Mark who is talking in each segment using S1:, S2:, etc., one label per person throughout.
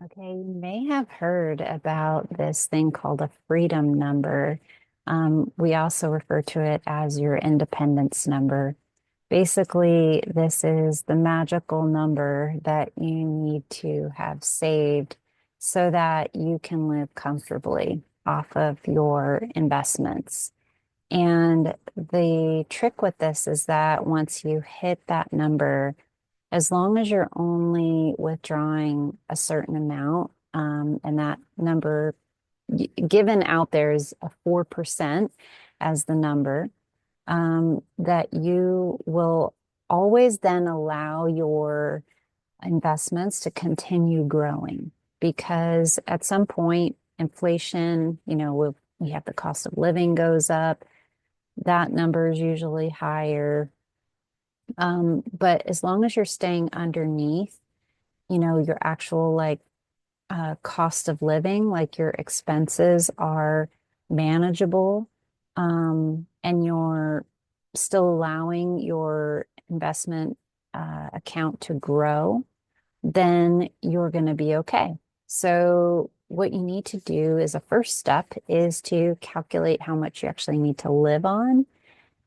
S1: Okay, you may have heard about this thing called a freedom number. We also refer to it as your independence number. Basically, this is the magical number that you need to have saved so that you can live comfortably off of your investments. And the trick with this is that once you hit that number, as long as you're only withdrawing a certain amount, and that number given out there is a 4% as the number, that you will always then allow your investments to continue growing because at some point, inflation, we have the cost of living goes up, that number is usually higher. But as long as you're staying underneath, your actual cost of living, like your expenses are manageable, and you're still allowing your investment account to grow, then you're going to be okay. So what you need to do as a first step is to calculate how much you actually need to live on.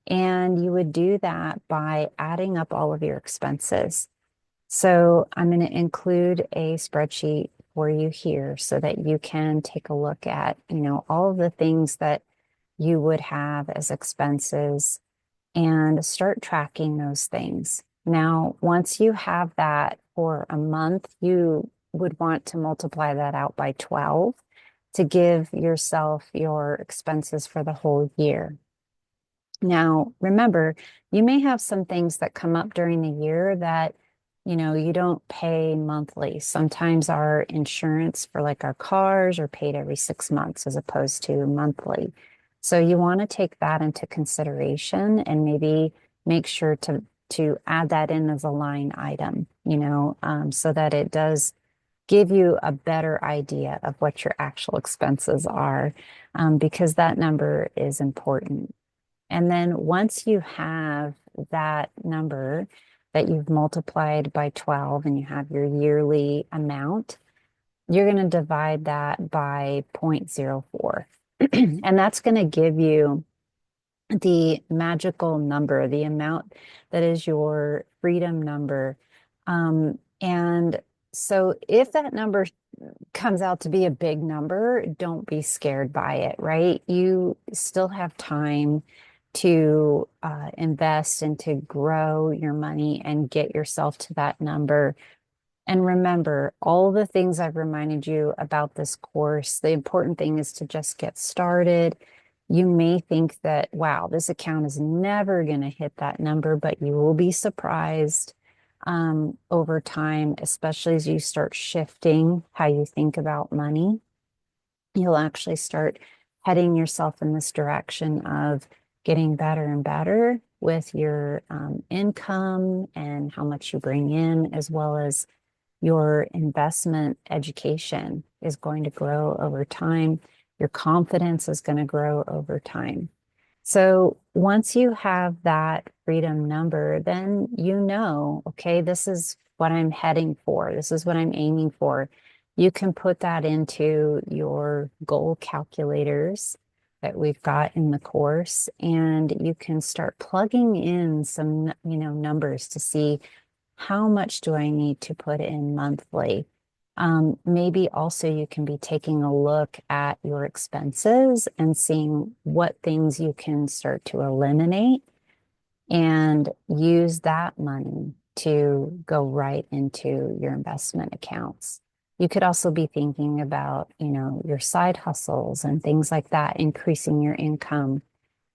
S1: And you would do that by adding up all of your expenses. So I'm going to include a spreadsheet for you here so that you can take a look at, all of the things that you would have as expenses and start tracking those things. Now, once you have that for a month, you would want to multiply that out by 12 to give yourself your expenses for the whole year. Now, remember, you may have some things that come up during the year that, you don't pay monthly. Sometimes our insurance for like our cars are paid every 6 months as opposed to monthly. So you want to take that into consideration and maybe make sure to add that in as a line item, so that it does give you a better idea of what your actual expenses are, because that number is important. And then once you have that number that you've multiplied by 12 and you have your yearly amount, you're going to divide that by zero point zero 0.04. And that's going to give you the magical number, the amount that is your freedom number. And so if that number comes out to be a big number, don't be scared by it, right? You still have time to invest and to grow your money and get yourself to that number. And remember, all the things I've reminded you about this course, the important thing is to just get started. You may think that, wow, this account is never going to hit that number, but you will be surprised over time, especially as you start shifting how you think about money. You'll actually start heading yourself in this direction of getting better and better with your income and how much you bring in, as well as your investment education is going to grow over time. Your confidence is going to grow over time. So once you have that freedom number, then okay, this is what I'm heading for. This is what I'm aiming for. You can put that into your goal calculators that we've got in the course, and you can start plugging in some, numbers to see how much do I need to put in monthly. Maybe also you can be taking a look at your expenses and seeing what things you can start to eliminate and use that money to go right into your investment accounts. You could also be thinking about, your side hustles and things like that, increasing your income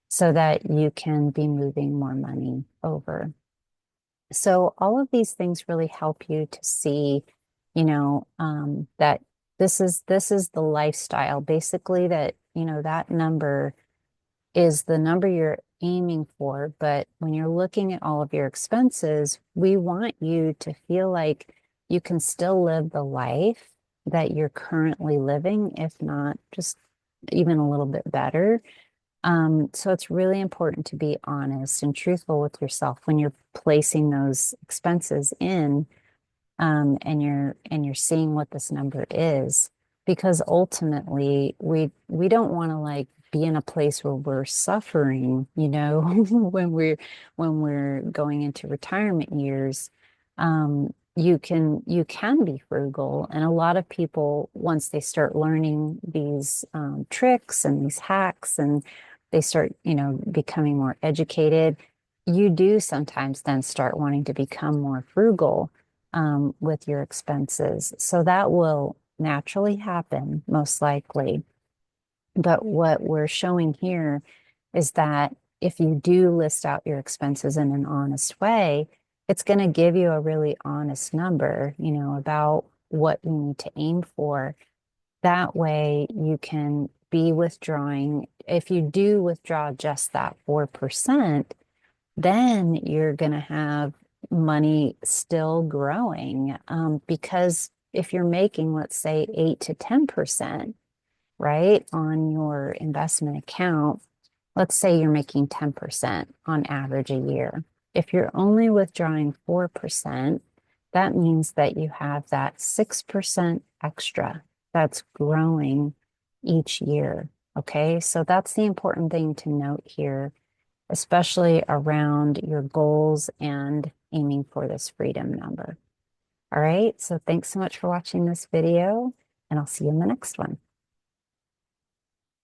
S1: so that you can be moving more money over. So all of these things really help you to see, that this is the lifestyle. Basically, that, that number is the number you're aiming for. But when you're looking at all of your expenses, we want you to feel like you can still live the life that you're currently living, if not just even a little bit better. So it's really important to be honest and truthful with yourself when you're placing those expenses in, and you're seeing what this number is, because ultimately we don't want to like be in a place where we're suffering, when we're going into retirement years. You can be frugal, and a lot of people, once they start learning these tricks and these hacks, and they start, becoming more educated, you do sometimes then start wanting to become more frugal with your expenses. So that will naturally happen, most likely. But what we're showing here is that if you do list out your expenses in an honest way, it's going to give you a really honest number, about what you need to aim for. That way you can be withdrawing. If you do withdraw just that 4%, then you're going to have money still growing. Because if you're making, let's say, 8 to 10%, right, on your investment account, let's say you're making 10% on average a year. If you're only withdrawing 4%, that means that you have that 6% extra that's growing each year. Okay, so that's the important thing to note here, especially around your goals and aiming for this freedom number. All right, so thanks so much for watching this video, and I'll see you in the next one.